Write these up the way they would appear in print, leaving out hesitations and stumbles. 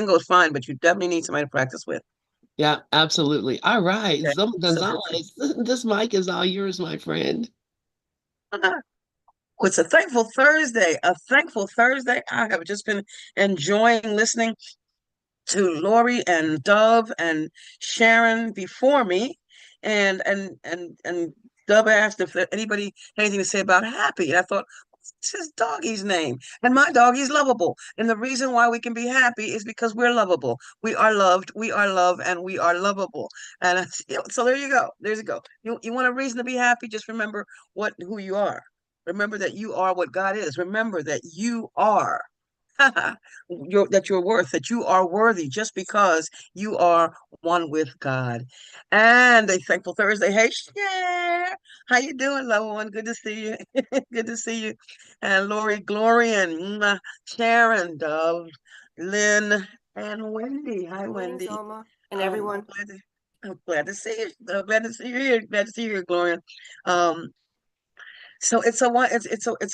goes fine, but you definitely need somebody to practice with. Yeah, absolutely. All right. Okay. So Gonzalez, this mic is all yours, my friend. it's a thankful Thursday. A thankful Thursday. I have just been enjoying listening to Lori and Dove and Sharon before me, and Dove asked if anybody had anything to say about Happy, and I thought, what's his doggy's name? And my doggy's lovable, and the reason why we can be happy is because we're lovable. We are loved, we are loved, and we are lovable. And so there you go. There you go. You want a reason to be happy? Just remember who you are. Remember that you are what God is. Remember that you are. That you're worth, that you are worthy just because you are one with God. And a thankful Thursday. Hey, Cher, how you doing, loved one? Good to see you. Good to see you. And Lori, Glory, and Sharon, Dove, Lynn, and Wendy. Hi, Good morning, Wendy. Zulma, and Um, everyone. glad to, I'm glad to see you. Glad to see you here. Glad to see you here, Gloria. Um, so it's a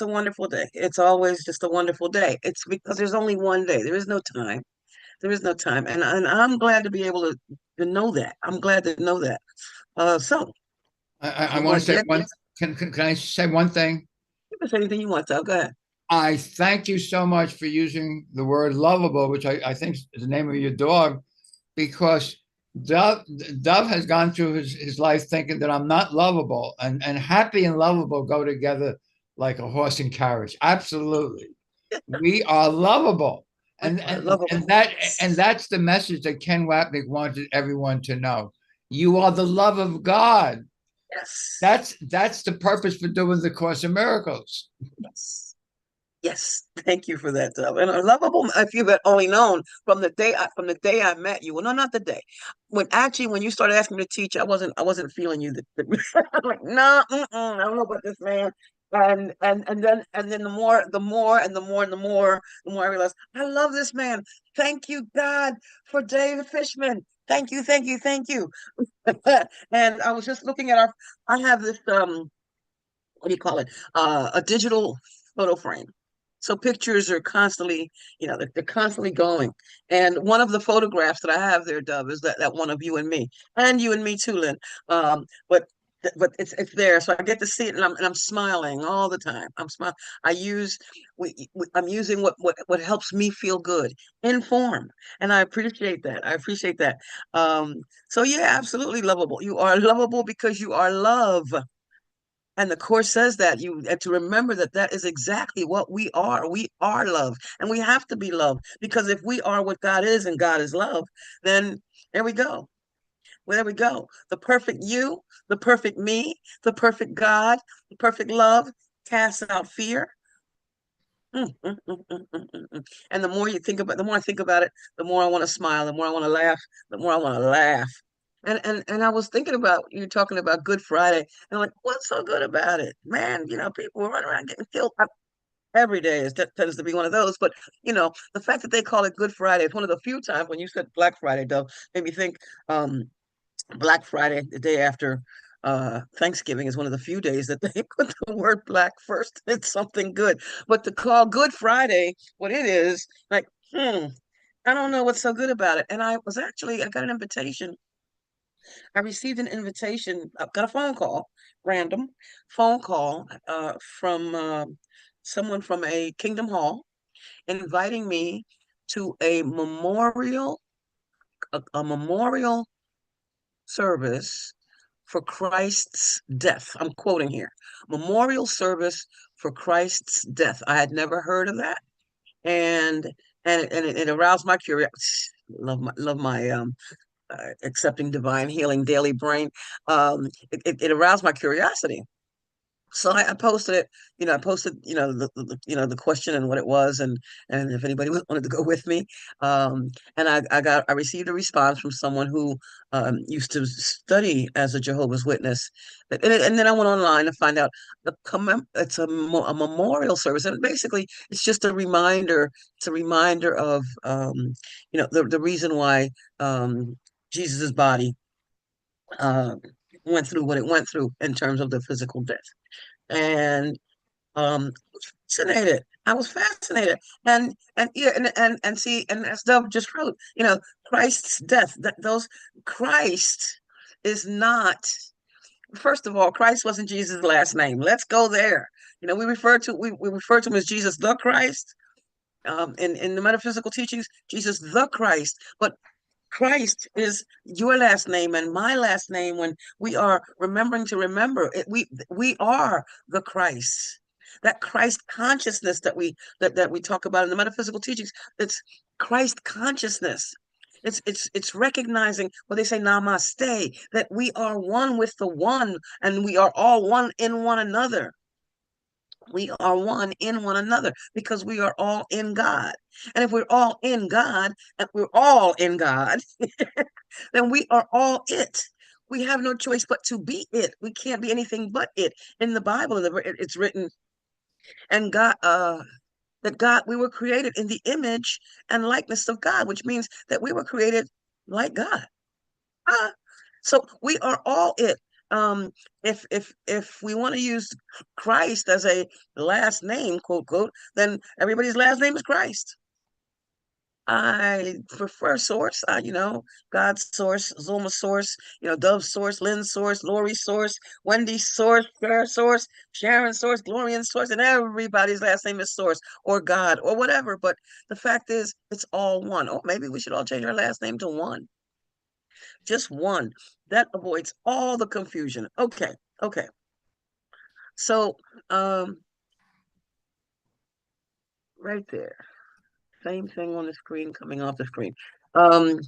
wonderful day. It's always just a wonderful day. It's because there's only one day. There is no time. There is no time. And I'm glad to be able to know that. I'm glad to know that. So I we're want going to to say get one. Can I say one thing? you can say anything you want to. Go ahead. I thank you so much for using the word lovable, which I think is the name of your dog, because Dove, Dove has gone through his life thinking that I'm not lovable, and happy and lovable go together like a horse and carriage. Absolutely. We are lovable. We And, are and lovable. and that and that's the message that Ken Wapnick wanted everyone to know. You are the love of God. Yes. That's the purpose for doing the Course of Miracles. Yes. Yes, thank you for that, Dove. And a lovable, if you had only known from the day I met you. Well, no, not the day. When you started asking me to teach, I wasn't feeling you. I'm like, no, I don't know about this man. And then the more I realized, I love this man. Thank you, God, for David Fishman. Thank you, thank you, thank you. And I was just looking at I have this what do you call it? A digital photo frame. So pictures are constantly, they're constantly going. And one of the photographs that I have there, Dove, is that one of you and me, and you and me too, Lynn. But it's there, so I get to see it, and I'm smiling all the time. I'm smiling. I use I'm using what helps me feel good in form, and I appreciate that. I appreciate that. So yeah, absolutely lovable. You are lovable because you are love. And the course says that you and to remember that that is exactly what we are. We are love, and we have to be love because if we are what God is and God is love, then there we go. Well, there we go. The perfect you, the perfect me, the perfect God, the perfect love casts out fear. And the more you think about, the more I think about it, the more I want to smile, the more I want to laugh, the more I want to laugh. And I was thinking about you talking about Good Friday, and I'm like, what's so good about it, man? People running around getting killed every day tends to be one of those. But the fact that they call it Good Friday is one of the few times when you said Black Friday, though, made me think um, Black Friday, the day after Thanksgiving, is one of the few days that they put the word black first. It's something good. But to call Good Friday what it is, like, I don't know what's so good about it. And I got an invitation. I received an invitation. I got a phone call, random phone call from someone from a Kingdom Hall inviting me to a memorial service for Christ's death. I'm quoting here. Memorial service for Christ's death. I had never heard of that. And it aroused my curiosity. Love my accepting divine healing daily brain. It aroused my curiosity. So I posted it, I posted, the question and what it was, and if anybody wanted to go with me. And I received a response from someone who used to study as a Jehovah's Witness, and then I went online to find out a memorial service, and basically it's just a reminder. It's a reminder of the reason why Jesus's body uh, went through what it went through in terms of the physical death. And um, fascinated. I was fascinated. And yeah, and see, and as Dove just wrote, Christ's death, that those Christ is not, first of all, Christ wasn't Jesus' last name. Let's go there. We refer to him as Jesus the Christ. In the metaphysical teachings, Jesus the Christ. But Christ is your last name and my last name. When we are remembering to remember it, we are the Christ. That Christ consciousness that we talk about in the metaphysical teachings, it's Christ consciousness. It's recognizing what they say, namaste, that we are one with the one, and we are all one in one another. We are one in one another because we are all in God. And if we're all in God, and we're all in God, then we are all it. We have no choice but to be it. We can't be anything but it. In the Bible, it's written, and that God, we were created in the image and likeness of God, which means that we were created like God. Ah, so we are all it. Um, if we want to use Christ as a last name, quote quote, then everybody's last name is Christ. I prefer source, God's source, Zulma's source, Dove's source, Lynn's source, Lori's source, Wendy's source, Claire's source, Sharon's source, Glorian's source, and everybody's last name is source or God or whatever. But the fact is, it's all one. Or maybe we should all change our last name to one. Just one. That avoids all the confusion. Okay, okay. So, right there. Same thing on the screen, coming off the screen. Um,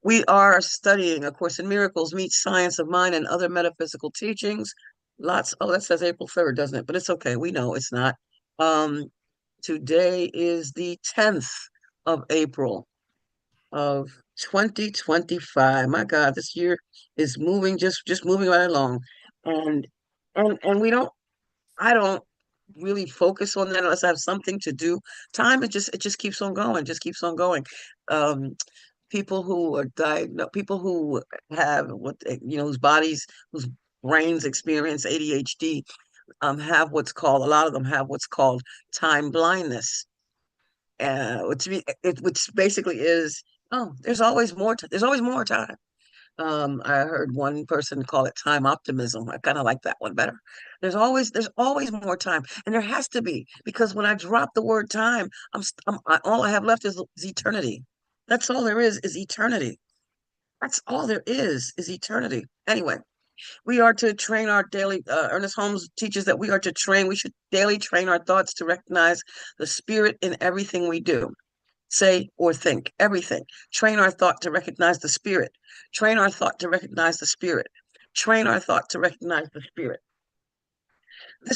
we are studying A Course in Miracles meets Science of Mind and Other Metaphysical Teachings. Lots. Oh, that says April 3rd, doesn't it? But it's okay. We know it's not. Um, Today is the 10th of April of 2025. My God, this year is moving, just moving right along. And and I don't really focus on that unless I have something to do. Time, it just keeps on going, just keeps on going. Um, People who are diagnosed, people who have whose bodies, whose brains experience ADHD, have what's called, a lot of them have what's called time blindness, which basically is, oh, there's always more time. I heard one person call it time optimism. I kind of like that one better. There's always more time, and there has to be, because when I drop the word time, all I have left is eternity. That's all there is eternity. That's all there is eternity. Anyway, we are to train our daily. Ernest Holmes teaches that we are to train. We should daily train our thoughts to recognize the spirit in everything we do, say, or think. Everything. Train our thought to recognize the spirit. Train our thought to recognize the spirit. Train our thought to recognize the spirit.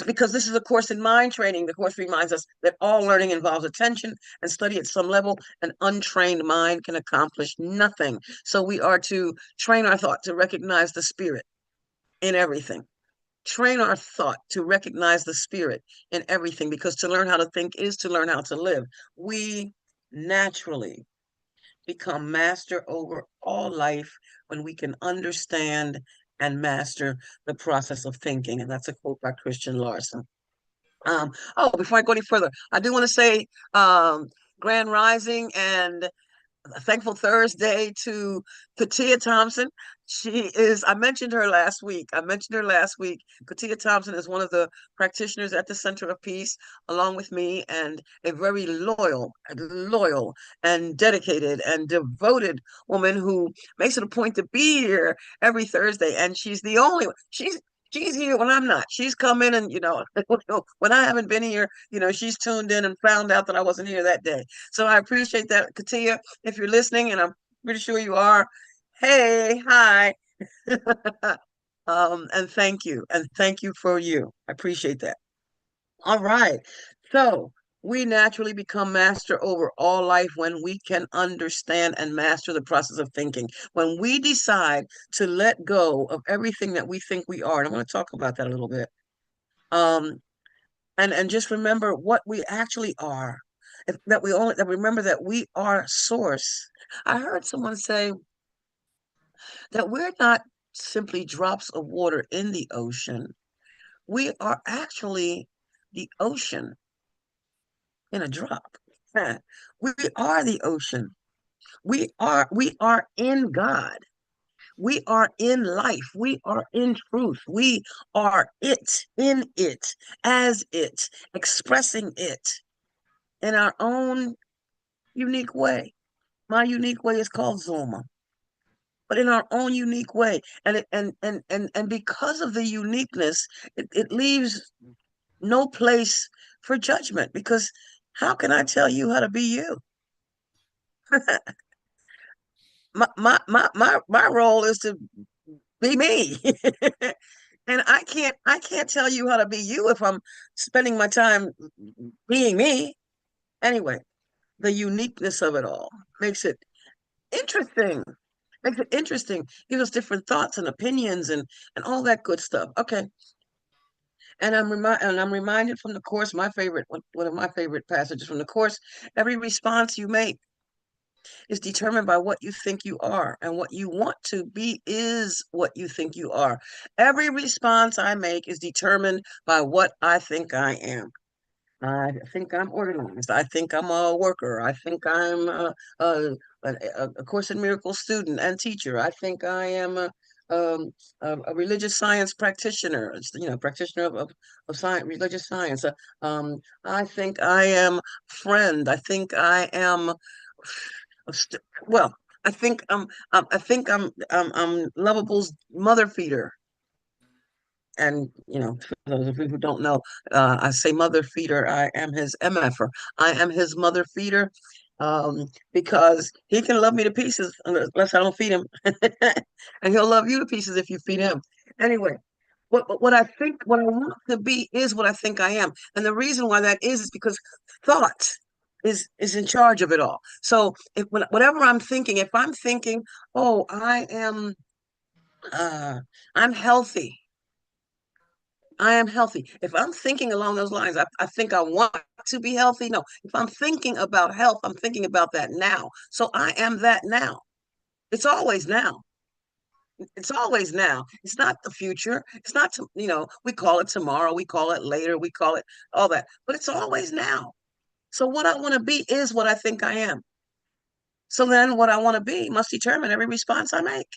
Because this is a course in mind training. The course reminds us that all learning involves attention and study at some level. An untrained mind can accomplish nothing. So we are to train our thought to recognize the spirit in everything. Train our thought to recognize the spirit in everything, because to learn how to think is to learn how to live. We naturally become master over all life when we can understand and master the process of thinking. And that's a quote by Christian Larson. Before I go any further, I do want to say, Grand Rising and a thankful Thursday to Katia Thompson. I mentioned her last week. Katia Thompson is one of the practitioners at the Center of Peace, along with me, and a very loyal and dedicated and devoted woman who makes it a point to be here every Thursday. And she's the only one. She's here when I'm not. She's come in and, when I haven't been here, she's tuned in and found out that I wasn't here that day. So I appreciate that, Katia, if you're listening, and I'm pretty sure you are. Hey, hi. And thank you. And thank you for you. I appreciate that. All right. So we naturally become master over all life when we can understand and master the process of thinking. When we decide to let go of everything that we think we are, and I'm going to talk about that a little bit. And just remember what we actually are. That remember that we are source. I heard someone say that we're not simply drops of water in the ocean. We are actually the ocean. in a drop. We are the ocean. We are in God. We are in life. We are in truth. We are it, in it, as it, expressing it in our own unique way. My unique way is called Zulma, but in our own unique way. And because of the uniqueness, it leaves no place for judgment, because how can I tell you how to be you? My role is to be me. And I can't tell you how to be you if I'm spending my time being me. Anyway, the uniqueness of it all makes it interesting. Makes it interesting. Gives us different thoughts and opinions and all that good stuff. Okay. And I'm reminded from the course, one of my favorite passages from the course, every response you make is determined by what you think you are, and what you want to be is what you think you are. Every response I make is determined by what I think I am. I think I'm organized. I think I'm a worker. I think I'm a Course in Miracles student and teacher. I think I am a religious science practitioner, practitioner of science, religious science. I think I am friend. I think I am, well, I think I'm Lovable's mother feeder. And, for those of you who don't know, I say mother feeder. I am his MFer. I am his mother feeder, because he can love me to pieces unless I don't feed him. And he'll love you to pieces if you feed him. Anyway, what I think, what I want to be is what I think I am. And the reason why that is because thought is in charge of it all. So whatever I'm thinking, if I'm thinking, oh, I'm healthy. I am healthy. If I'm thinking along those lines, I think I want to be healthy. No, if I'm thinking about health, I'm thinking about that now. So I am that now. It's always now. It's always now. It's not the future. It's not, we call it tomorrow. We call it later. We call it all that, but it's always now. So what I want to be is what I think I am. So then what I want to be must determine every response I make.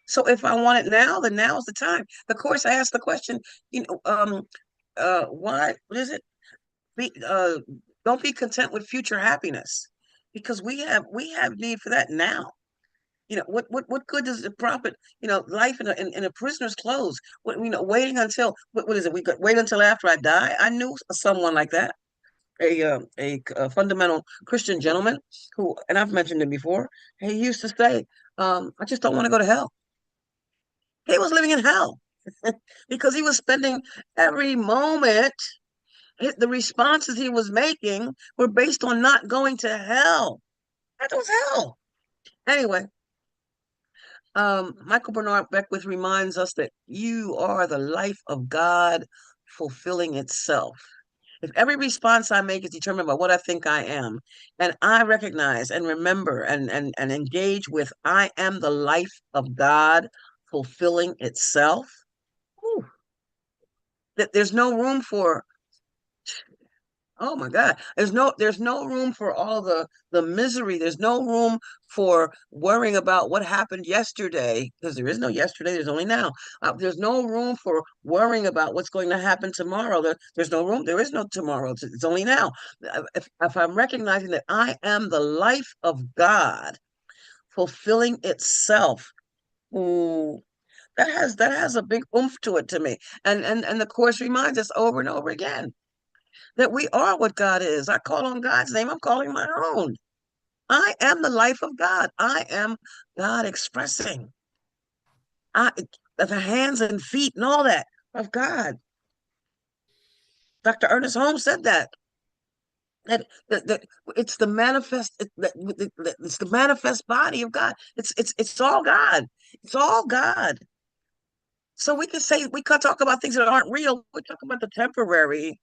So if I want it now, then now is the time. Of course, I asked the question, why, what is it? Be Don't be content with future happiness, because we have need for that now. What good does it profit, life in a prisoner's clothes? Waiting until, what is it? Wait until after I die. I knew someone like that, a fundamental Christian gentleman who, and I've mentioned him before. He used to say, I just don't want to go to hell. He was living in hell because he was spending every moment, the responses he was making were based on not going to hell. That was hell. Anyway, Michael Bernard Beckwith reminds us that you are the life of God fulfilling itself. If every response I make is determined by what I think I am, and I recognize and remember and engage with, I am the life of God fulfilling itself, whew, that there's no room for, oh my God, there's no room for all the misery. There's no room for worrying about what happened yesterday, because there is no yesterday, there's only now. There's no room for worrying about what's going to happen tomorrow. There's no room, there is no tomorrow. It's only now. If I'm recognizing that I am the life of God fulfilling itself, ooh, that has a big oomph to it to me. And the course reminds us over and over again that we are what God is. I call on God's name, I'm calling my own. I am the life of God. I am God expressing. I the hands and feet and all that of God. Dr. Ernest Holmes said that it's the it's the manifest body of God. It's all God. It's all God. So we can talk about things that aren't real. We talk about the temporary,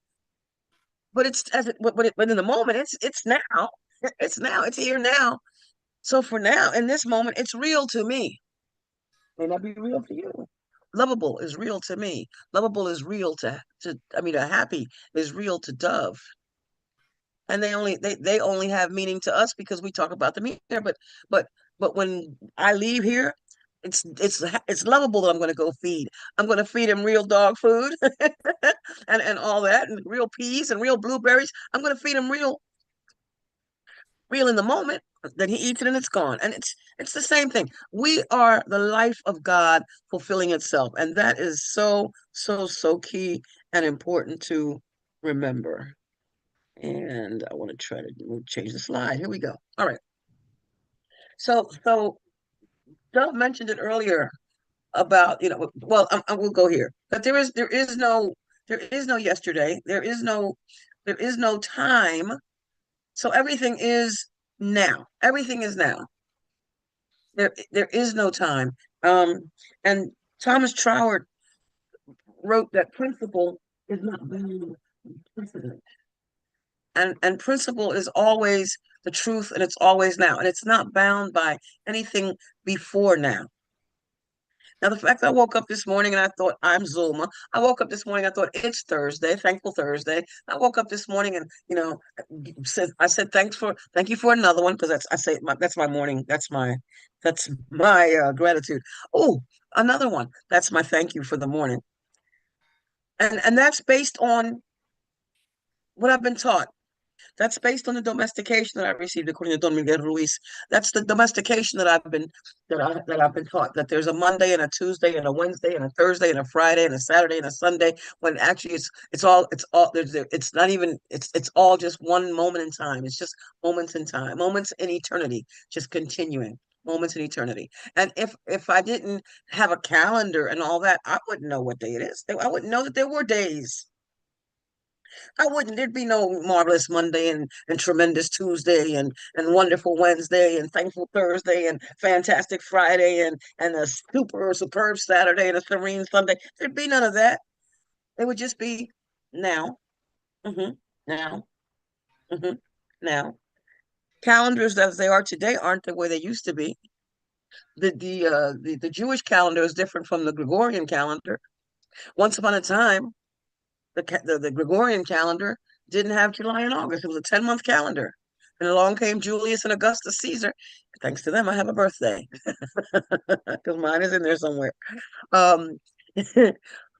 but but in the moment, it's now. It's now. It's here now. So for now, in this moment, it's real to me. May not be real to you. Lovable is real to me. Lovable is real to happy is real to Dove. and they only have meaning to us because we talk about them here. But but when I leave here, it's lovable that I'm going to go feed. I'm going to feed him real dog food and all that, and real peas and real blueberries. I'm going to feed him real in the moment. Then he eats it and it's gone. And it's the same thing. We are the life of God fulfilling itself, and that is so so key and important to remember. And I want to try to change the slide. Here we go. All right. So Doug mentioned it earlier about, well, I will go here. But there is no yesterday. There is no time. So everything is now. Everything is now. There is no time. And Thomas Troward wrote that principle is not bound by precedent. And principle is always the truth, and it's always now, and it's not bound by anything before now. Now, the fact that I woke up this morning and I thought I'm Zulma. I woke up this morning, I thought it's Thursday, thankful Thursday. I woke up this morning and I said thank you for another one, because that's my morning, that's my gratitude. Oh, another one. That's my thank you for the morning, and that's based on what I've been taught. That's based on the domestication that I received, according to Don Miguel Ruiz. That's the domestication that I've been taught. That there's a Monday and a Tuesday and a Wednesday and a Thursday and a Friday and a Saturday and a Sunday. When actually it's not even it's all just one moment in time. It's just moments in time, moments in eternity, just continuing. Moments in eternity. And if I didn't have a calendar and all that, I wouldn't know what day it is. I wouldn't know that there were days. I wouldn't. There'd be no marvelous Monday and tremendous Tuesday and wonderful Wednesday and thankful Thursday and fantastic Friday and a superb Saturday and a serene Sunday. There'd be none of that. It would just be now, hmm now, hmm now. Calendars as they are today aren't the way they used to be. The Jewish calendar is different from the Gregorian calendar. Once upon a time, the Gregorian calendar didn't have July and August. It was a 10-month calendar. And along came Julius and Augustus Caesar. Thanks to them, I have a birthday because mine is in there somewhere. Um,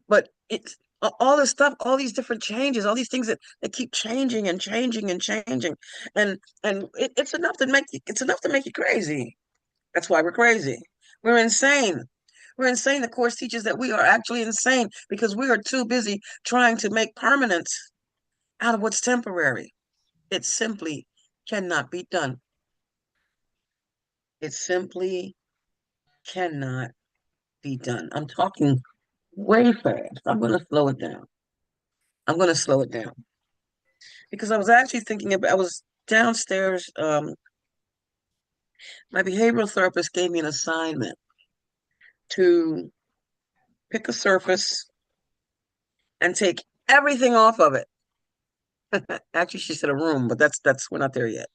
but it's all this stuff, all these different changes, all these things that keep changing and changing and changing, and it's enough to make you crazy. That's why we're crazy. We're insane. We're insane. The course teaches that we are actually insane because we are too busy trying to make permanence out of what's temporary. It simply cannot be done. It simply cannot be done. I'm talking way fast. I'm going to slow it down. I'm going to slow it down because I was actually thinking about, I was downstairs. My behavioral therapist gave me an assignment to pick a surface and take everything off of it. Actually, she said a room, but that's we're not there yet.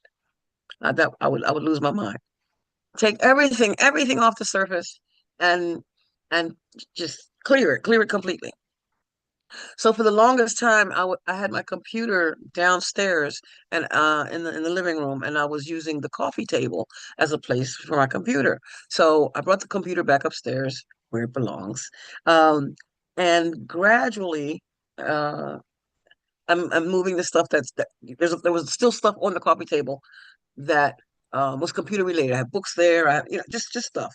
That I would lose my mind. Take everything off the surface and and just clear it completely. So for the longest time, I had my computer downstairs and in the living room, and I was using the coffee table as a place for my computer. So I brought the computer back upstairs where it belongs, um, and gradually. I'm moving the stuff there was still stuff on the coffee table that was computer related. I have books there. I have, just stuff,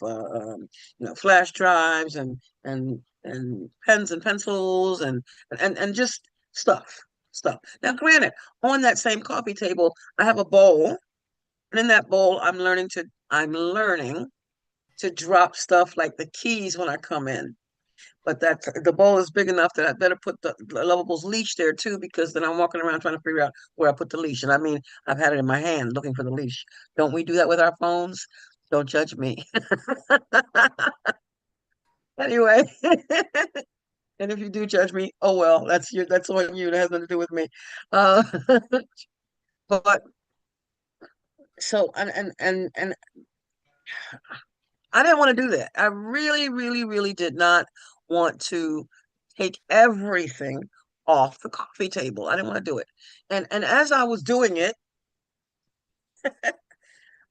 flash drives and pens and pencils and just stuff. Now, granted, on that same coffee table, I have a bowl, and in that bowl, I'm learning to drop stuff like the keys when I come in. But the bowl is big enough that I better put the Lovable's leash there too, because then I'm walking around trying to figure out where I put the leash. And I mean, I've had it in my hand looking for the leash. Don't we do that with our phones? Don't judge me. Anyway, and if you do judge me, oh well, that's on you. That has nothing to do with me. Uh, but so and I didn't want to do that. I really, really, really did not want to take everything off the coffee table. I didn't want to do it. And as I was doing it,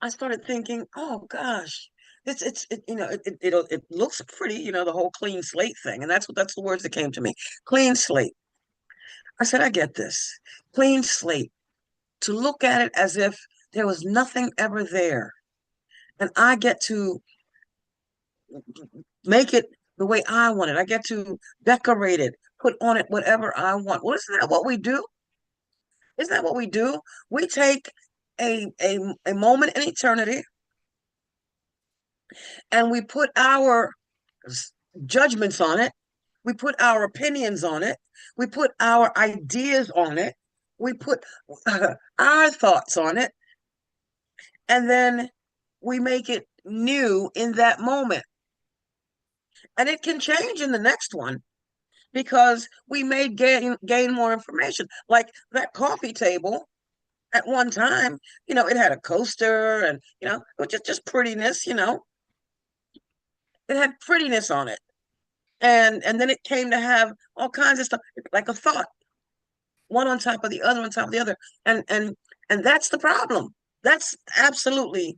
I started thinking, oh gosh, it looks pretty, the whole clean slate thing. And that's the words that came to me. Clean slate. I said, I get this. Clean slate. To look at it as if there was nothing ever there. And I get to make it the way I want it. I get to decorate it, put on it whatever I want. Well, isn't that what we do? Isn't that what we do? We take a moment in eternity and we put our judgments on it. We put our opinions on it. We put our ideas on it. We put our thoughts on it. And then we make it new in that moment. And it can change in the next one because we may gain more information. Like that coffee table at one time, it had a coaster and, just prettiness, it had prettiness on it. And then it came to have all kinds of stuff, like a thought, one on top of the other, on top of the other. And that's the problem. That's absolutely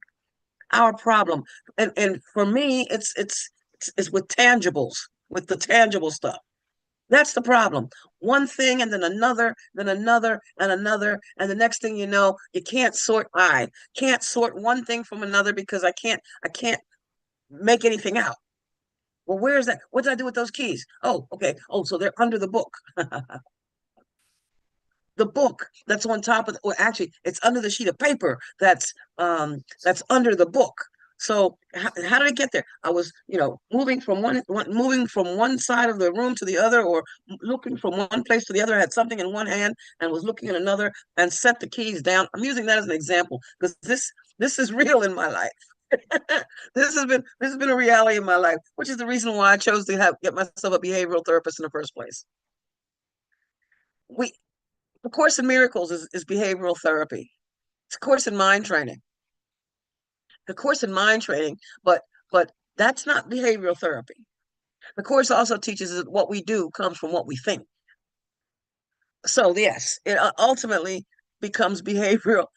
our problem. And for me, it's with tangibles, with the tangible stuff. That's the problem. One thing and then another, and another, and the next thing you know, you can't sort. I can't sort one thing from another because I can't make anything out. Well, where is that? What did I do with those keys? Oh, okay. Oh, so they're under the book. The book that's on top of, well, actually, it's under the sheet of paper that's under the book. So how did I get there? I was, moving from one side of the room to the other, or looking from one place to the other. I had something in one hand and was looking at another, and set the keys down. I'm using that as an example because this is real in my life. This has been a reality in my life, which is the reason why I chose to get myself a behavioral therapist in the first place. We The Course in Miracles is behavioral therapy. It's a course in mind training. The course in mind training, but that's not behavioral therapy. The course also teaches that what we do comes from what we think. So yes, it ultimately becomes behavioral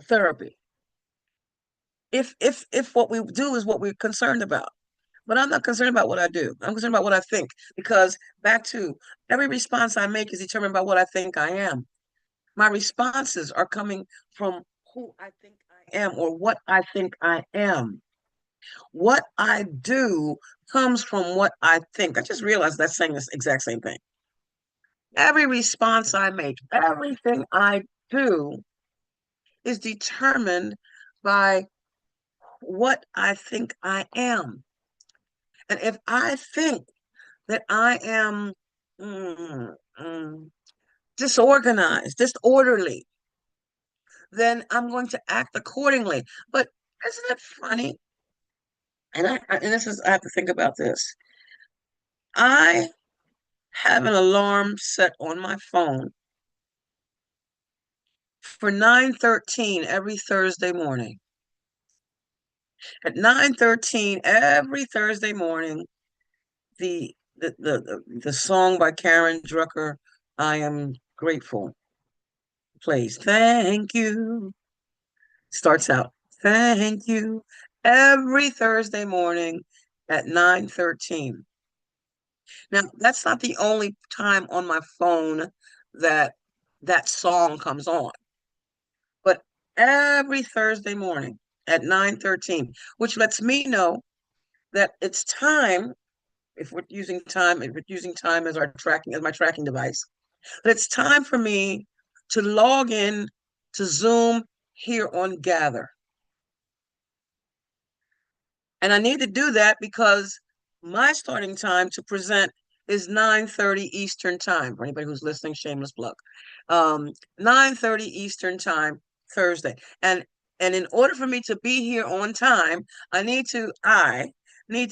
therapy. If what we do is what we're concerned about. But I'm not concerned about what I do. I'm concerned about what I think, because back to every response I make is determined by what I think I am. My responses are coming from who I think I am or what I think I am. What I do comes from what I think. I just realized that's saying this exact same thing. Every response I make, everything I do is determined by what I think I am. And if I think that I am mm, mm, disorganized, disorderly, then I'm going to act accordingly. But isn't it funny? I have to think about this. I have an alarm set on my phone for 9:13 every Thursday morning. At 9:13 every Thursday morning, the song by Karen Drucker, I Am Grateful, plays. Thank you. Starts out, thank you, every Thursday morning at 9:13. Now, that's not the only time on my phone that that song comes on, but every Thursday morning at 9:13, which lets me know that it's time, if we're using time as my tracking device, that it's time for me to log in to Zoom here on Gather. And I need to do that because my starting time to present is 9:30 Eastern time. For anybody who's listening, shameless plug. 9:30 Eastern time, Thursday. And in order for me to be here on time, I need to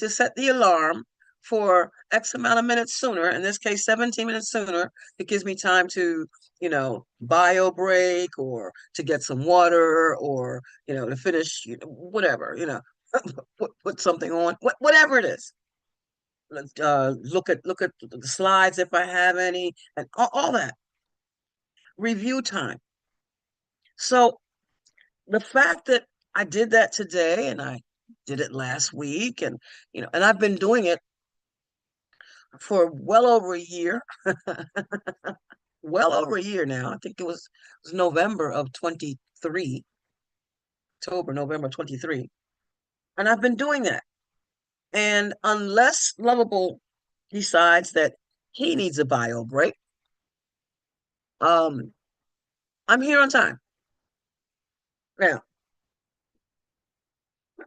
set the alarm for X amount of minutes sooner. In this case, 17 minutes sooner. It gives me time to, bio break, or to get some water, or, to finish, whatever, put something on, whatever it is. look at the slides if I have any, and all that review time. So the fact that I did that today and I did it last week, and and I've been doing it for well over a year, well over a year now. I think it was November of 23, October, November 23. And I've been doing that. And unless Lovable decides that he needs a bio break, um, I'm here on time. Now,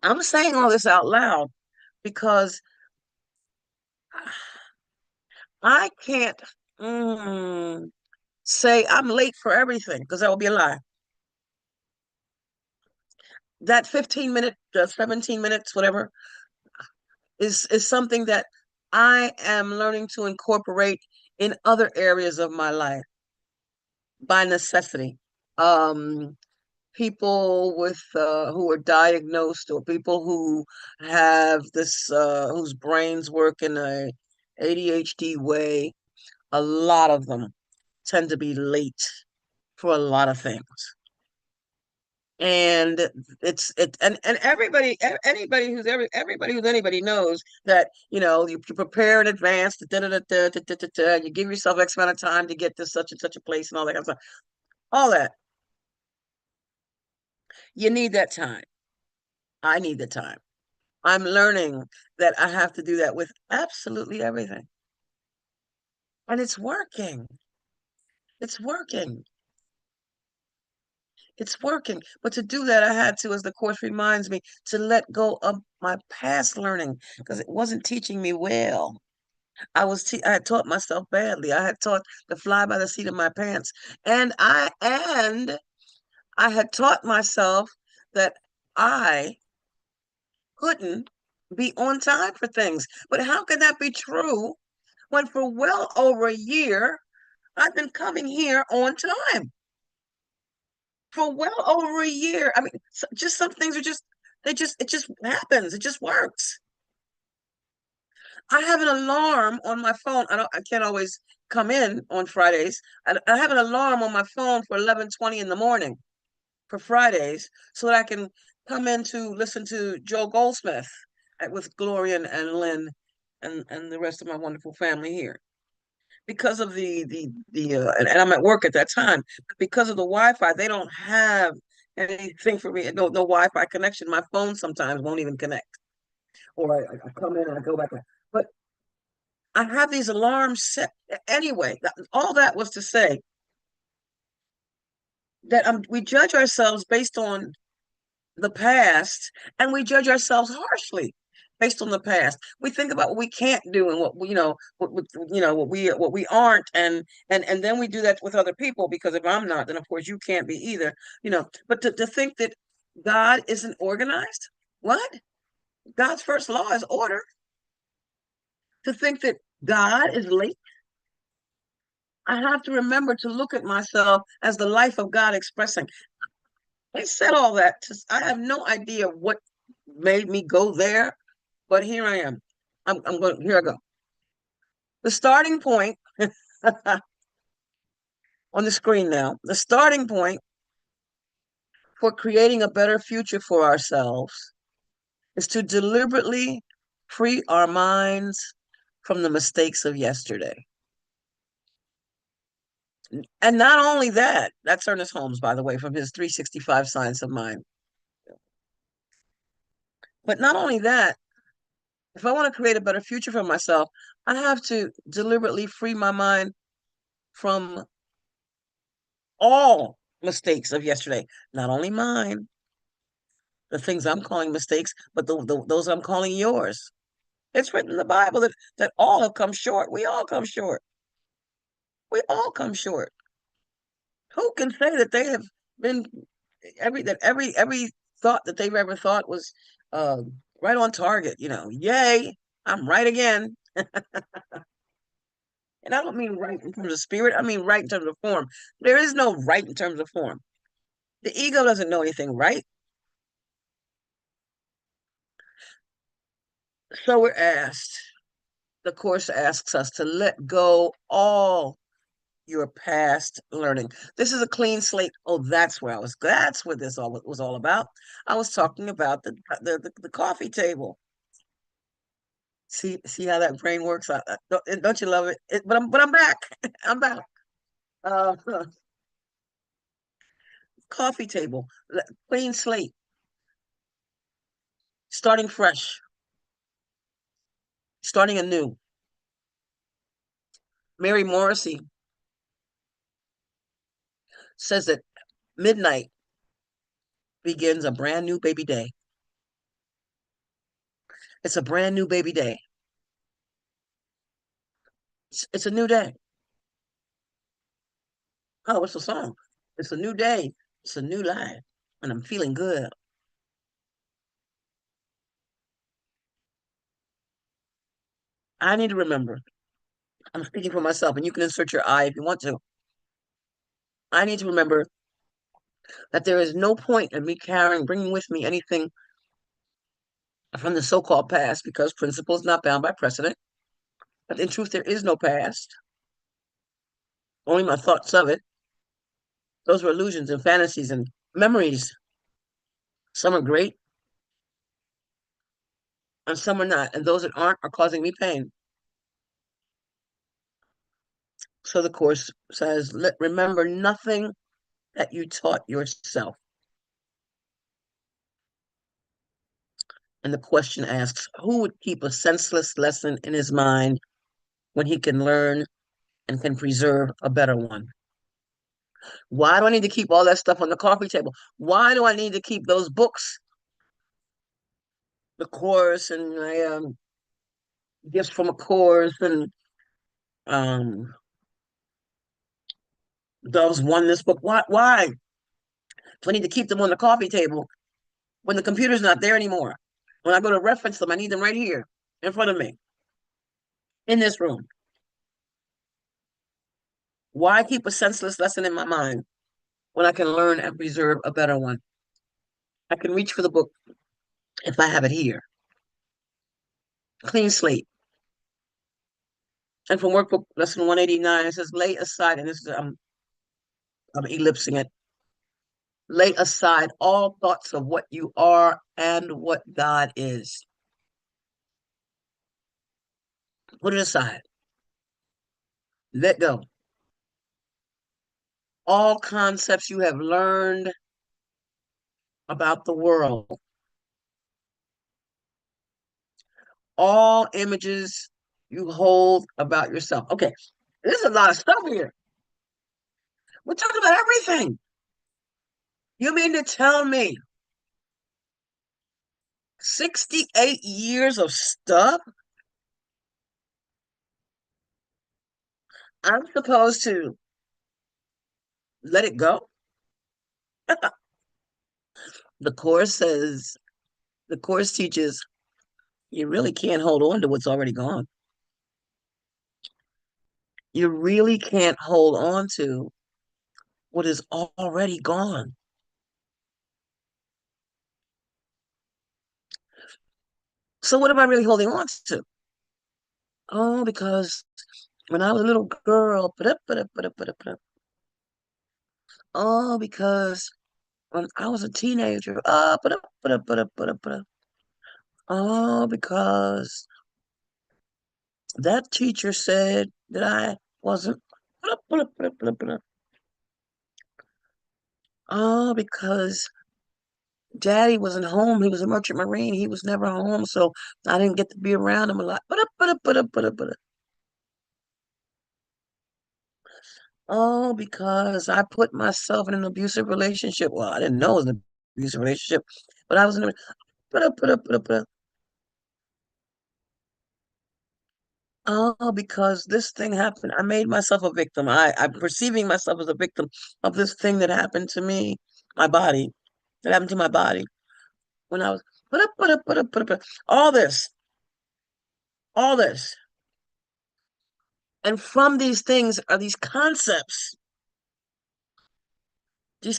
I'm saying all this out loud because I can't say I'm late for everything, because that would be a lie. That 15 minute, 17 minutes, whatever, is something that I am learning to incorporate in other areas of my life by necessity. Um, People with who are diagnosed, or people who have this whose brains work in a ADHD way, a lot of them tend to be late for a lot of things. And and everybody who's anybody knows that you prepare in advance, you give yourself X amount of time to get to such and such a place and all that kind of stuff. All that, you need that time. I need the time. I'm learning that I have to do that with absolutely everything. And it's working. It's working. It's working. But to do that, I had to, as the course reminds me, to let go of my past learning, because it wasn't teaching me well. I had taught myself badly. I had taught to fly by the seat of my pants. And I had taught myself that I couldn't be on time for things. But how can that be true when for well over a year I've been coming here on time? For well over a year. I mean, just some things are just, it just happens. It just works. I have an alarm on my phone. I can't always come in on Fridays. I have an alarm on my phone for 11:20 in the morning for Fridays, so that I can come in to listen to Joe Goldsmith with Gloria and Lynn and the rest of my wonderful family here. Because of and I'm at work at that time, because of the Wi-Fi, they don't have anything for me. No Wi-Fi connection. My phone sometimes won't even connect, or I come in and I go back. But I have these alarms set anyway. All that was to say that we judge ourselves based on the past, and we judge ourselves harshly based on the past. We think about what we can't do and what we, what we aren't, and then we do that with other people, because if I'm not, then of course you can't be either. But to think that God isn't organized, what? God's first law is order. To think that God is late, I have to remember to look at myself as the life of God expressing. I said all that. I have no idea what made me go there, but here I am. I'm going. Here I go. The starting point on the screen now. The starting point for creating a better future for ourselves is to deliberately free our minds from the mistakes of yesterday. And not only that, that's Ernest Holmes, by the way, from his 365 Science of Mind. But not only that, if I want to create a better future for myself, I have to deliberately free my mind from all mistakes of yesterday, not only mine, the things I'm calling mistakes, but those I'm calling yours. It's written in the Bible that all have come short. We all come short. We all come short. Who can say that they have been every thought that they've ever thought was uh, right on target? Yay, I'm right again. And I don't mean right in terms of spirit. I mean right in terms of form. There is no right in terms of form. The ego doesn't know anything right. So we're asked, The Course asks us to let go all your past learning. This is a clean slate. Oh, that's what this all was all about. I was talking about the coffee table. See how that brain works? Don't you love it? But I'm back. I'm back. Uh, Coffee table, clean slate, starting fresh, starting anew. Mary Morrissey says that midnight begins a brand new baby day. It's a brand new baby day. It's a new day. Oh, it's a song. It's a new day. It's a new life. And I'm feeling good. I need to remember. I'm speaking for myself, and you can insert your I if you want to. I need to remember that there is no point in me bringing with me anything from the so-called past because principle is not bound by precedent. But in truth, there is no past, only my thoughts of it. Those were illusions and fantasies and memories. Some are great and some are not. And those that aren't are causing me pain. So the Course says, remember nothing that you taught yourself. And the question asks, who would keep a senseless lesson in his mind when he can learn and can preserve a better one? Why do I need to keep all that stuff on the coffee table? Why do I need to keep those books, the Course and my gifts from a Course and um, Dove's Oneness book? Why do I need to keep them on the coffee table when the computer's not there anymore? When I go to reference them, I need them right here in front of me in this room. Why keep a senseless lesson in my mind when I can learn and preserve a better one? I can reach for the book if I have it here. Clean slate. And from workbook lesson 189, it says, lay aside, and this is, I'm ellipsing it. Lay aside all thoughts of what you are and what God is. Put it aside. Let go. All concepts you have learned about the world, all images you hold about yourself. Okay, there's a lot of stuff here. We're talking about everything. You mean to tell me 68 years of stuff? I'm supposed to let it go? The Course teaches you really can't hold on to what's already gone. You really can't hold on to what is already gone. So what am I really holding on to? Oh, because when I was a little girl, oh, because when I was a teenager, oh, because that teacher said that I wasn't, oh, because Daddy wasn't home. He was a merchant marine. He was never home, so I didn't get to be around him a lot. Oh, because I put myself in an abusive relationship. Well, I didn't know it was an abusive relationship, but I was in a oh, because this thing happened. I made myself a victim. I'm perceiving myself as a victim of this thing that happened to me, my body, that happened to my body when I was all this, all this. And from these things are these concepts and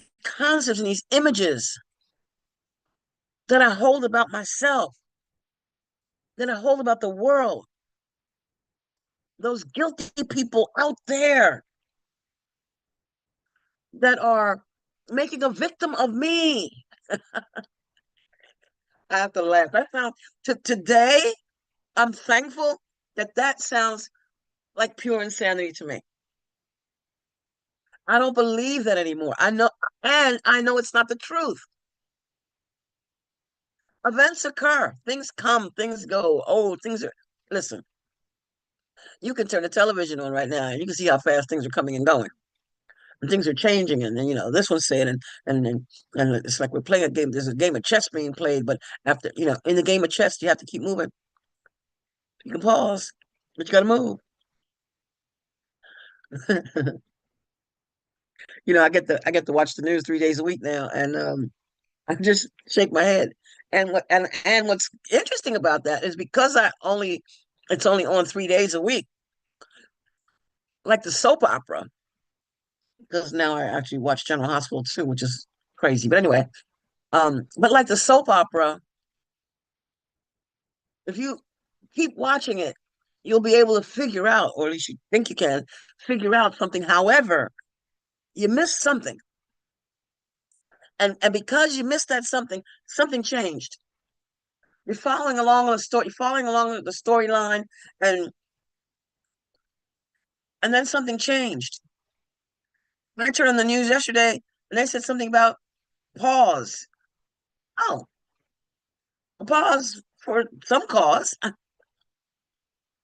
these images that I hold about myself, that I hold about the world. those guilty people out there that are making a victim of me. I have to laugh. That sounds today. I'm thankful that that sounds like pure insanity to me. I don't believe that anymore. I know, and I know it's not the truth. Events occur, things come, things go. Oh, things are. Listen, you can turn the television on right now, and you can see how fast things are coming and going, and things are changing. And then this one's saying, and it's like we're playing a game. There's a game of chess being played, but after in the game of chess, you have to keep moving. You can pause, but you got to move. I get to watch the news 3 days a week now, and I just shake my head. And what's interesting about that is because it's only on 3 days a week, like the soap opera. Because now I actually watch General Hospital too, which is crazy. But anyway, but like the soap opera, if you keep watching it, you'll be able to figure out, or at least you think you can figure out something. However, you missed something. And because you missed that something, something changed. You're following along on the story, you're following along with the storyline, and and then something changed. I turned on the news yesterday and they said something about pause. Oh, a pause for some cause.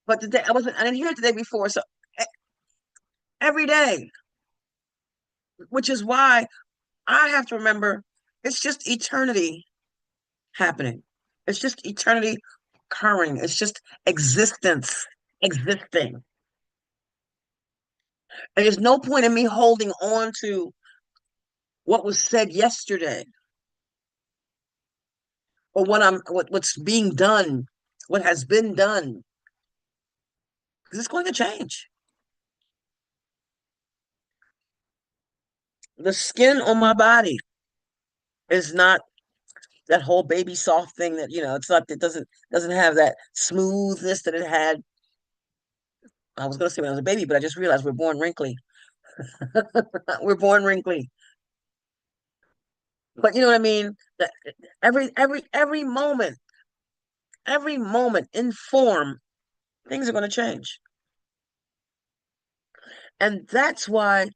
But the day I didn't hear it the day before. So every day, which is why I have to remember it's just eternity happening. It's just eternity occurring. It's just existence existing. And there's no point in me holding on to what was said yesterday or what's being done, what has been done, because it's going to change. The skin on my body is not that whole baby soft thing that it's not. It doesn't have that smoothness that it had. I was going to say when I was a baby, but I just realized we're born wrinkly. We're born wrinkly. But you know what I mean? That every moment in form, things are going to change. And that's why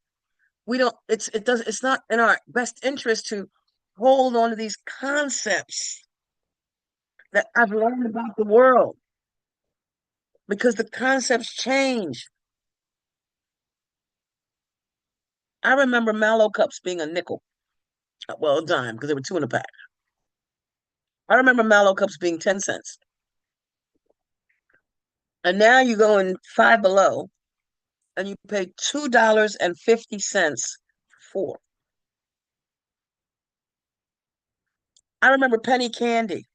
we don't it's not in our best interest to hold on to these concepts that I've learned about the world, because the concepts change. I remember Mallow cups being a nickel, well, a dime, because they were two in a pack. I remember Mallow cups being 10 cents. And now you go in Five Below and you pay $2.50 for. I remember penny candy.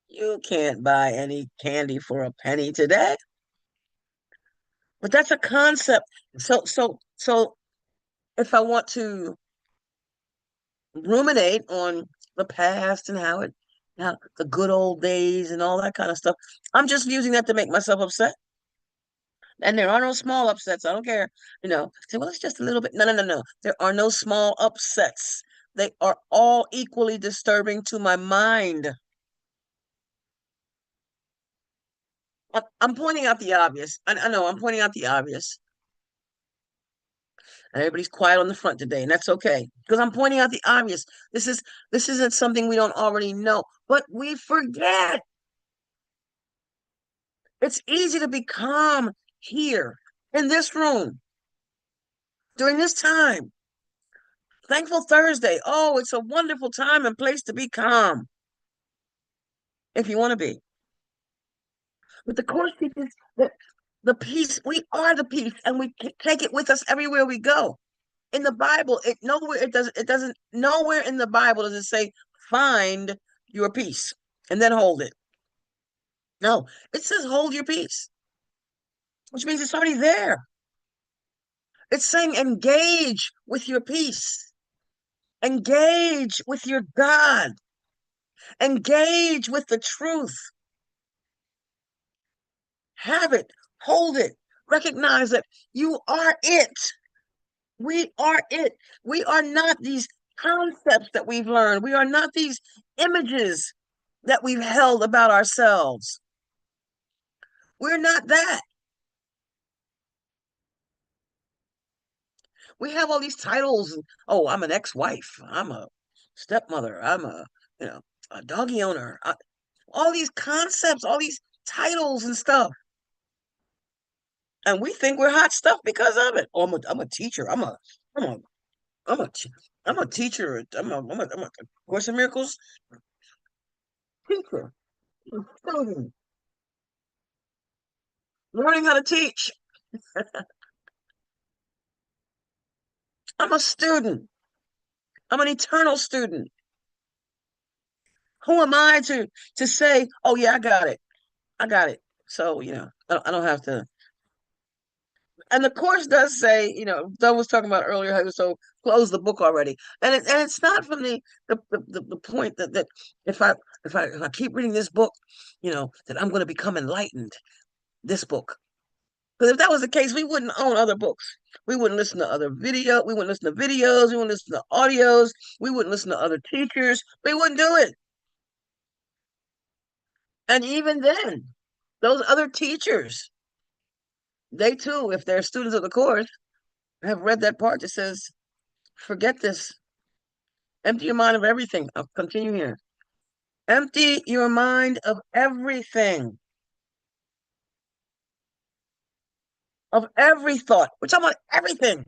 You can't buy any candy for a penny today. But that's a concept. So if I want to ruminate on the past and how the good old days and all that kind of stuff, I'm just using that to make myself upset. And there are no small upsets. I don't care. Say, well, it's just a little bit. No, no, no, no. There are no small upsets. They are all equally disturbing to my mind. I'm pointing out the obvious. I know I'm pointing out the obvious. And everybody's quiet on the front today, and that's okay because I'm pointing out the obvious. This isn't something we don't already know, but we forget. It's easy to be calm here in this room during this time. Thankful Thursday. Oh, it's a wonderful time and place to be calm if you want to be. But the course teaches that the peace, we are the peace, and we take it with us everywhere we go. In the Bible, it doesn't nowhere in the Bible does it say find your peace and then hold it. No, it says hold your peace, which means it's already there. It's saying engage with your peace, engage with your God, engage with the truth. Have it, Hold it. Recognize that you are it. We are it. We are not these concepts that we've learned. We are not these images that we've held about ourselves. We're not that. We have all these titles. Oh, I'm an ex-wife. I'm a stepmother. I'm a doggy owner. All these concepts, all these titles and stuff. And we think we're hot stuff because of it. Oh, I'm a teacher. I'm a, I'm a, I'm a teacher. I'm a Course in Miracles teacher. Student. Learning how to teach. I'm a student. I'm an eternal student. Who am I to say, oh yeah, I got it. I got it. So, I don't have to. And the course does say, Doug was talking about earlier how he was so close the book already. And it's not from the point that if I keep reading this book, that I'm going to become enlightened, this book. Because if that was the case, we wouldn't own other books. We wouldn't listen to other video. We wouldn't listen to videos. We wouldn't listen to audios. We wouldn't listen to other teachers. We wouldn't do it. And even then, those other teachers, they too, if they're students of the course, have read that part that says, forget this. Empty your mind of everything. I'll continue here. Empty your mind of everything. Of every thought. We're talking about everything.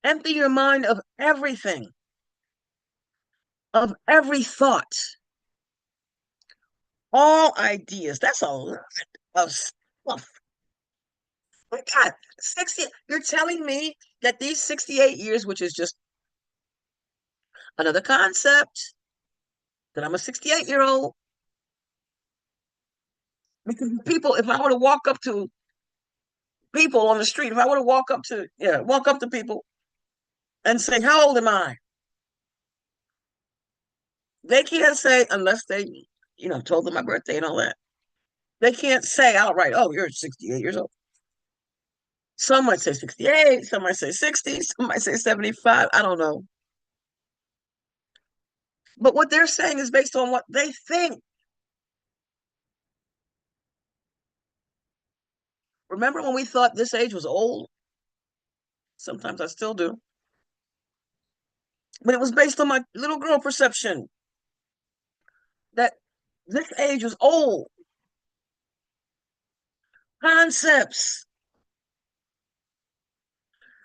Empty your mind of everything. Of every thought. All ideas. That's a lot of stuff. My God, 60, you're telling me that these 68 years, which is just another concept, that I'm a 68-year-old. Because people, if I were to walk up to people on the street, if I were to walk up to people and say, how old am I? They can't say, unless they, told them my birthday and all that. They can't say outright, oh, you're 68 years old. Some might say 68, some might say 60, some might say 75. I don't know. But what they're saying is based on what they think. Remember when we thought this age was old? Sometimes I still do. But it was based on my little girl perception that this age was old. Concepts.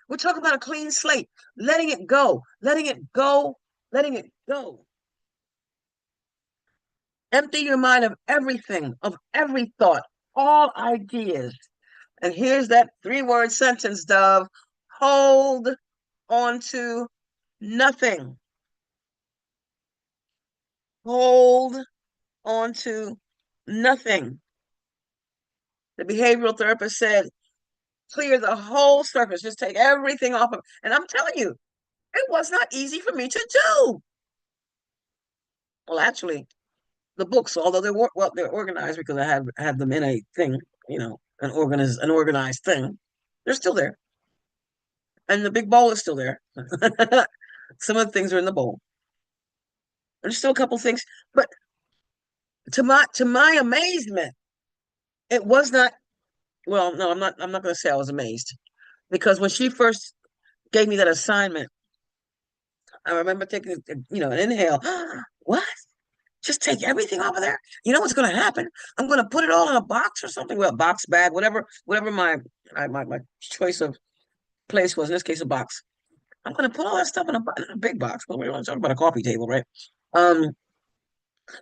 We're talking about a clean slate, letting it go, letting it go, letting it go. Empty your mind of everything, of every thought, all ideas. And here's that 3-word sentence, Dove. Hold on to nothing. Hold on to nothing. The behavioral therapist said, clear the whole surface, just take everything off of. And I'm telling you, it was not easy for me to do. Well, actually, the books, although they're organized because I have them in a thing, an organized thing. They're still there, and the big bowl is still there. Some of the things are in the bowl. There's still a couple things, but to my amazement, it was not. Well, no, I'm not going to say I was amazed, because when she first gave me that assignment, I remember taking an inhale. What? Just take everything off of there. You know what's going to happen? I'm going to put it all in a box or something. Well, box, bag, whatever my choice of place was. In this case, a box. I'm going to put all that stuff in a big box. Well, we're talking about a coffee table, right? I'm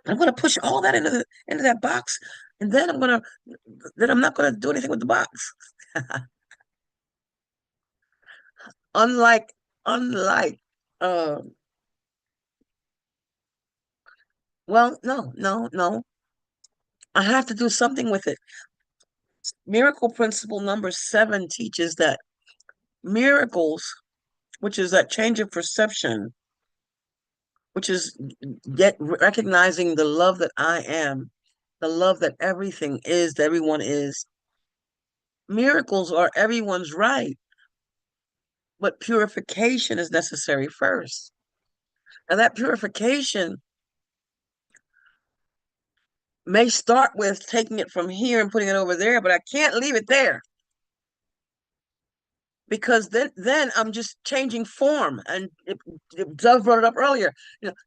going to push all that into that box, and then I'm not going to do anything with the box. unlike unlike well, no. I have to do something with it. Miracle principle number 7 teaches that miracles, which is that change of perception, which is recognizing the love that I am, the love that everything is, that everyone is, Miracles are everyone's right, but purification is necessary first. And that purification may start with taking it from here and putting it over there, but I can't leave it there because then I'm just changing form. And Doug brought it up earlier.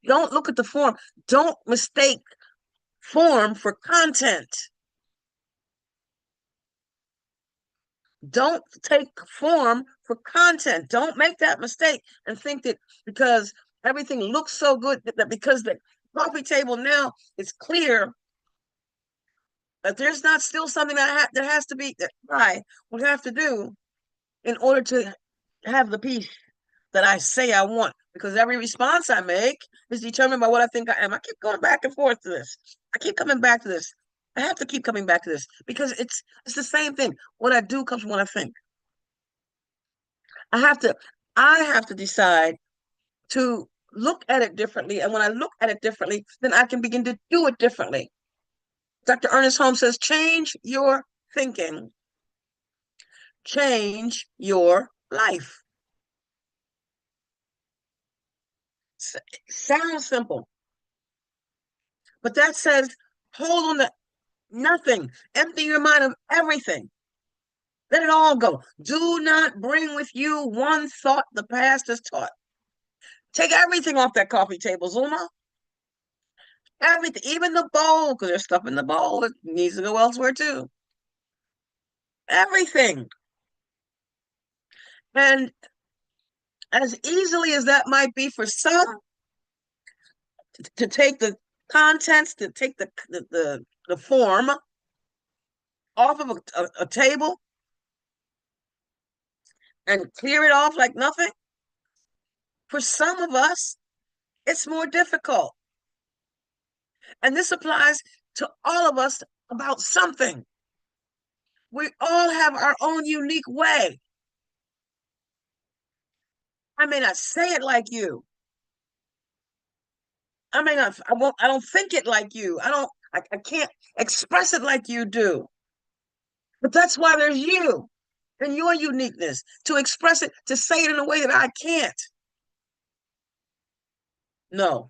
Don't look at the form. Don't mistake form for content. Don't take form for content. Don't make that mistake and think that because everything looks so good, that because the coffee table now is clear, that there's not still something that has to be, that I would have to do in order to have the peace that I say I want. Because every response I make is determined by what I think I am. I keep going back and forth to this. I keep coming back to this. I have to keep coming back to this because it's the same thing. What I do comes from what I think. I have to I have to decide to look at it differently. And when I look at it differently, then I can begin to do it differently. Dr. Ernest Holmes says, change your thinking, change your life. Sounds simple, but that says hold on to nothing. Empty your mind of everything. Let it all go. Do not bring with you one thought the past has taught. Take everything off that coffee table, Zulma. Everything, even the bowl, because there's stuff in the bowl that needs to go elsewhere too. Everything. And as easily as that might be for some, to take the contents, to take the form off of a table and clear it off like nothing, for some of us, it's more difficult. And this applies to all of us about something. We all have our own unique way. I may not say it like you. I may not, I don't think it like you. I can't express it like you do. But that's why there's you and your uniqueness to express it, to say it in a way that I can't. No,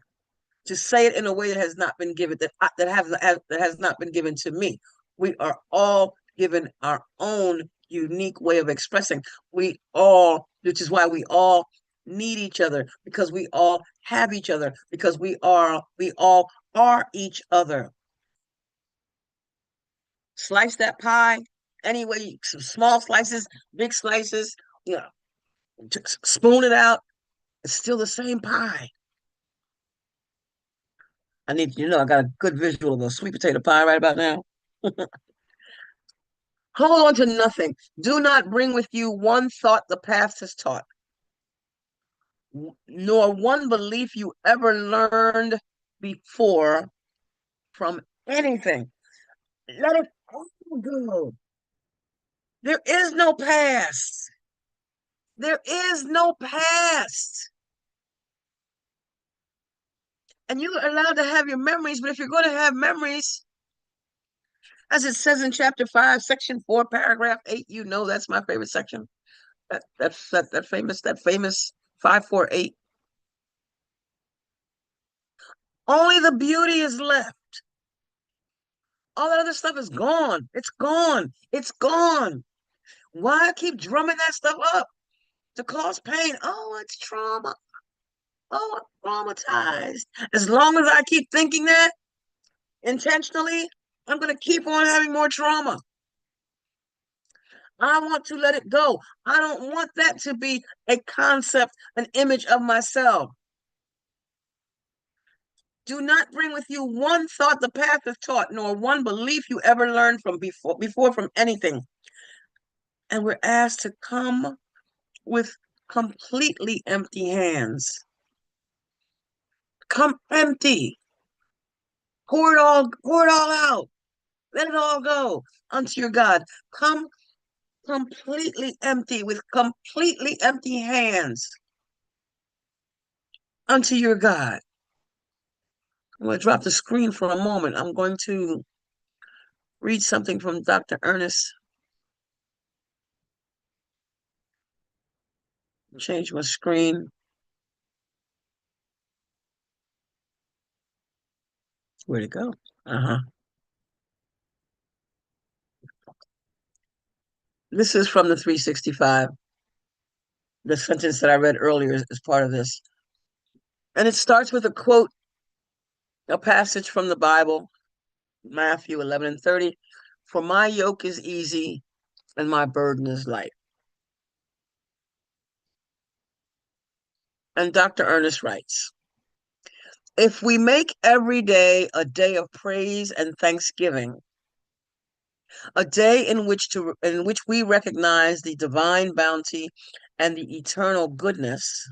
to say it in a way that has not been given, that has not been given to me. We are all given our own unique way of expressing. Which is why we all need each other, because we all have each other, because we all are each other. Slice that pie anyway, some small slices, big slices, spoon it out. It's still the same pie. I got a good visual of a sweet potato pie right about now. Hold on to nothing. Do not bring with you one thought the past has taught, nor one belief you ever learned before from anything. Let it all go. There is no past. There is no past. And you're allowed to have your memories, but if you're going to have memories, as it says in chapter 5, section 4, paragraph 8, that's my favorite section. That famous 548. Only the beauty is left. All that other stuff is gone. It's gone. It's gone. Why keep drumming that stuff up to cause pain? Oh, it's trauma. Oh, I'm traumatized. As long as I keep thinking that intentionally, I'm going to keep on having more trauma. I want to let it go. I don't want that to be a concept, an image of myself. Do not bring with you one thought the past has taught, nor one belief you ever learned from before from anything. And we're asked to come with completely empty hands. Come empty. Pour it all out. Let it all go unto your God. Come completely empty, with completely empty hands unto your God. I'm going to drop the screen for a moment. I'm going to read something from Dr. Ernest Change my screen. Where'd it go? Uh-huh. This is from the 365. The sentence that I read earlier is part of this. And it starts with a quote, a passage from the Bible, Matthew 11:30. For my yoke is easy and my burden is light. And Dr. Ernest writes, if we make every day a day of praise and thanksgiving, a day in which we recognize the divine bounty and the eternal goodness,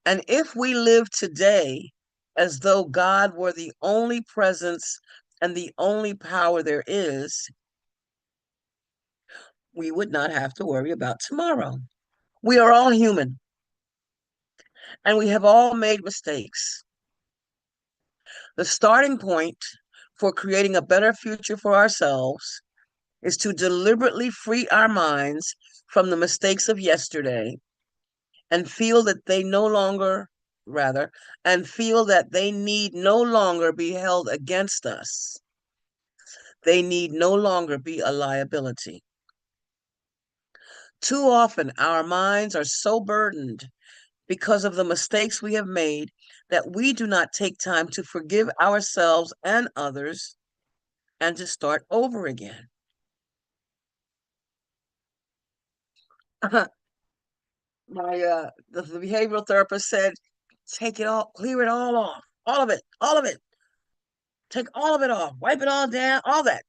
and if we live today as though God were the only presence and the only power there is, we would not have to worry about tomorrow. We are all human and we have all made mistakes. The starting point for creating a better future for ourselves is to deliberately free our minds from the mistakes of yesterday and feel that they no longer, rather, and feel that they need no longer be held against us. They need no longer be a liability. Too often, our minds are so burdened because of the mistakes we have made that we do not take time to forgive ourselves and others and to start over again. The behavioral therapist said, take it all, clear it all off, all of it. Take all of it off, wipe it all down, all that.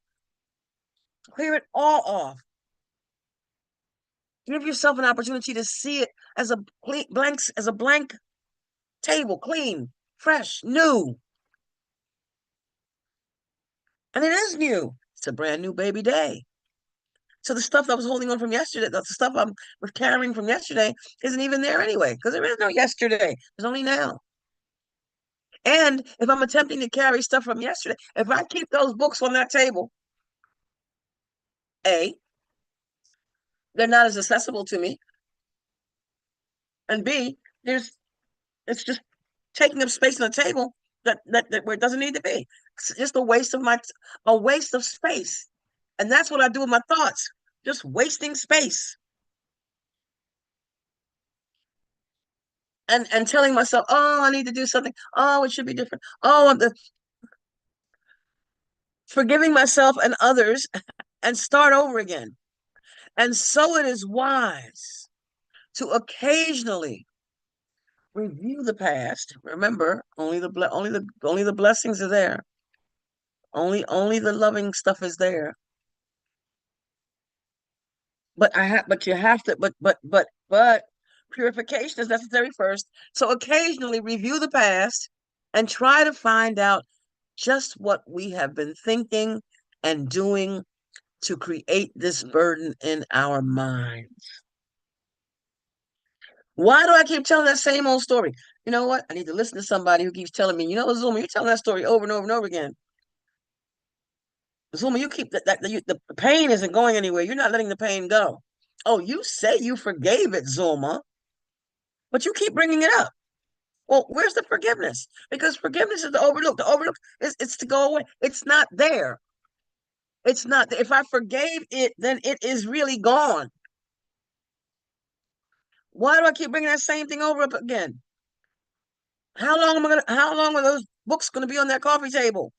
Clear it all off. Give yourself an opportunity to see it as a blank table, clean, fresh, new. And it is new. It's a brand new baby day. So the stuff that was holding on from yesterday, the stuff I'm carrying from yesterday, isn't even there anyway, because there is no yesterday. There's only now. And if I'm attempting to carry stuff from yesterday, if I keep those books on that table, A, they're not as accessible to me. And B, it's just taking up space on the table that where it doesn't need to be. It's just a waste of space. And that's what I do with my thoughts, just wasting space. And telling myself, oh, I need to do something. Oh, it should be different. Oh, forgiving myself and others and start over again. And so it is wise to occasionally review the past. Remember, only the blessings are there. Only the loving stuff is there. But you have to but purification is necessary first. So occasionally review the past and try to find out just what we have been thinking and doing to create this burden in our minds. Why do I keep telling that same old story? You know what? I need to listen to somebody who keeps telling me, you know, Zulma, you're telling that story over and over and over again. Zulma, you keep the pain isn't going anywhere. You're not letting the pain go. Oh, you say you forgave it, Zulma, but you keep bringing it up. Well, where's the forgiveness? Because forgiveness is the overlook. The overlook is it's to go away. It's not there. It's not. If I forgave it, then it is really gone. Why do I keep bringing that same thing over up again? How long are those books gonna be on that coffee table?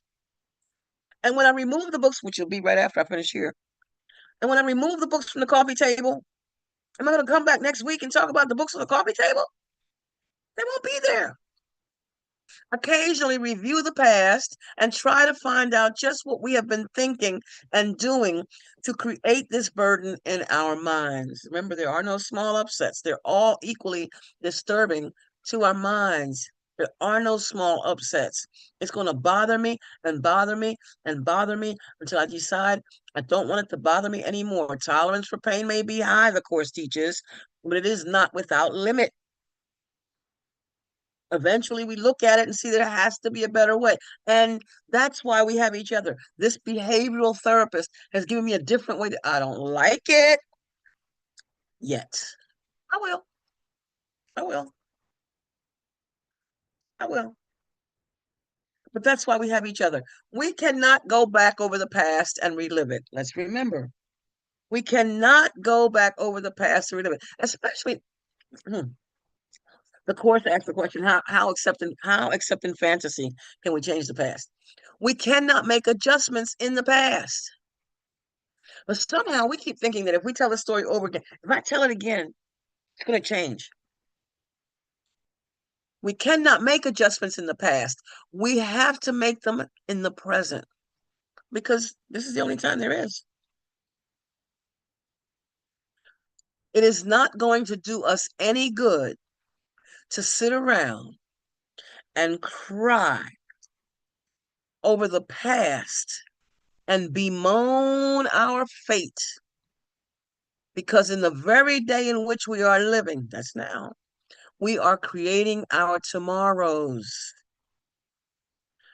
And when I remove the books, which will be right after I finish here, and when I remove the books from the coffee table, am I gonna come back next week and talk about the books on the coffee table? They won't be there. Occasionally review the past and try to find out just what we have been thinking and doing to create this burden in our minds. Remember, there are no small upsets. They're all equally disturbing to our minds. There are no small upsets. It's going to bother me and bother me and bother me until I decide I don't want it to bother me anymore. Tolerance for pain may be high, the course teaches, but it is not without limit. Eventually we look at it and see there has to be a better way. And that's why we have each other. This behavioral therapist has given me a different way. I don't like it yet. I will. I will. I will. But that's why we have each other. We cannot go back over the past and relive it. Let's remember. We cannot go back over the past and relive it. Especially the course asked the question, how accepting fantasy can we change the past? We cannot make adjustments in the past. But somehow we keep thinking that if we tell the story over again, if I tell it again, it's going to change. We cannot make adjustments in the past. We have to make them in the present because this is the only time there is. It is not going to do us any good to sit around and cry over the past and bemoan our fate because in the very day in which we are living, that's now, we are creating our tomorrows,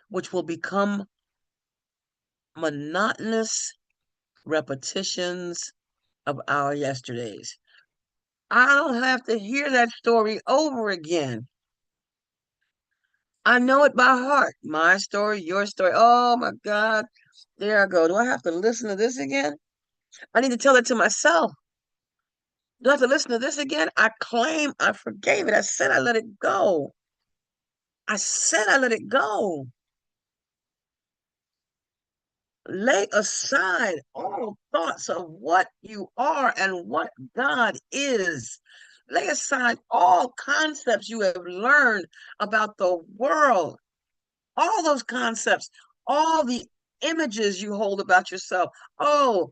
which will become monotonous repetitions of our yesterdays. I don't have to hear that story over again. I know it by heart. My story, your story. Oh my God. There I go. Do I have to listen to this again? I need to tell it to myself. Do I have to listen to this again? I claim I forgave it. I said I let it go. I said I let it go. Lay aside all thoughts of what you are and what God is. Lay aside all concepts you have learned about the world, all those concepts, all the images you hold about yourself. Oh,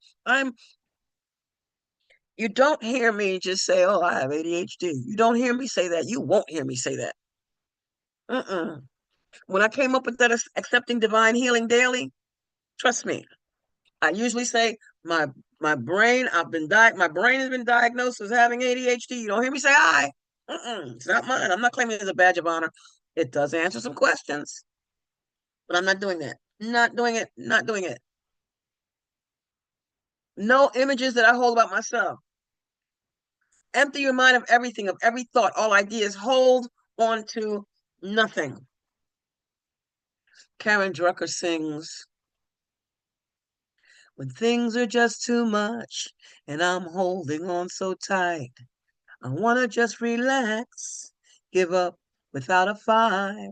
you don't hear me just say, oh, I have ADHD. You don't hear me say that. You won't hear me say that. When I came up with that accepting divine healing daily, trust me, I usually say my brain, my brain has been diagnosed as having ADHD. You don't hear me say I. It's not mine. I'm not claiming it as a badge of honor. It does answer some questions, but I'm not doing that. Not doing it. Not doing it. No images that I hold about myself. Empty your mind of everything, of every thought, all ideas. Hold on to nothing. Karen Drucker sings, when things are just too much and I'm holding on so tight, I want to just relax, give up without a fight.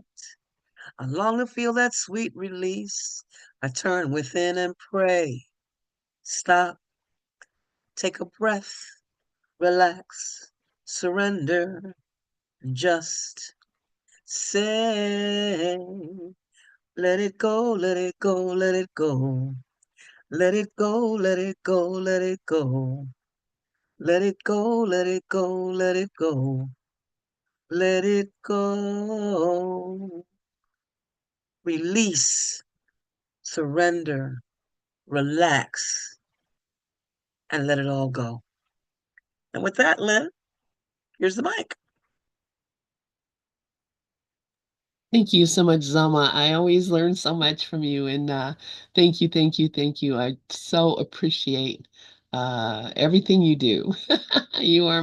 I long to feel that sweet release. I turn within and pray. Stop, take a breath, relax, surrender, and just say, let it go, let it go, let it go. Let it go, let it go, let it go. Let it go, let it go, let it go. Let it go. Release, surrender, relax, and let it all go. And with that, Lynn, here's the mic. Thank you so much, Zulma. I always learn so much from you, and thank you, thank you, thank you. I so appreciate everything you do. You are